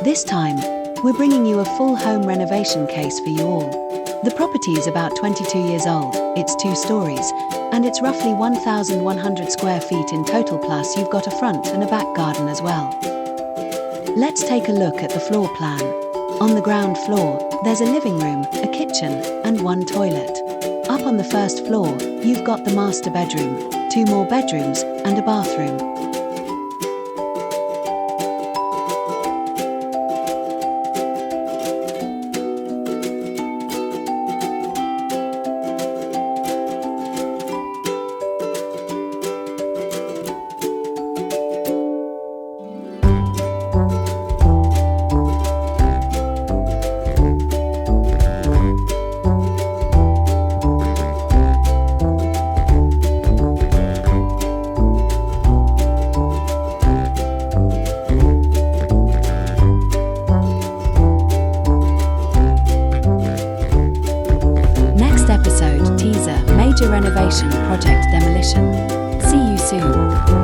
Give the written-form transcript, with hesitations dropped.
This time, we're bringing you a full home renovation case for you all. The property is about 22 years old, it's 2 stories, and it's roughly 1,100 square feet in total, plus you've got a front and a back garden as well. Let's take a look at the floor plan. On the ground floor, there's a living room, a kitchen, and 1 toilet. Up on the first floor, you've got the master bedroom, 2 more bedrooms, and a bathroom. Episode teaser: Major renovation project Demolition. See you soon.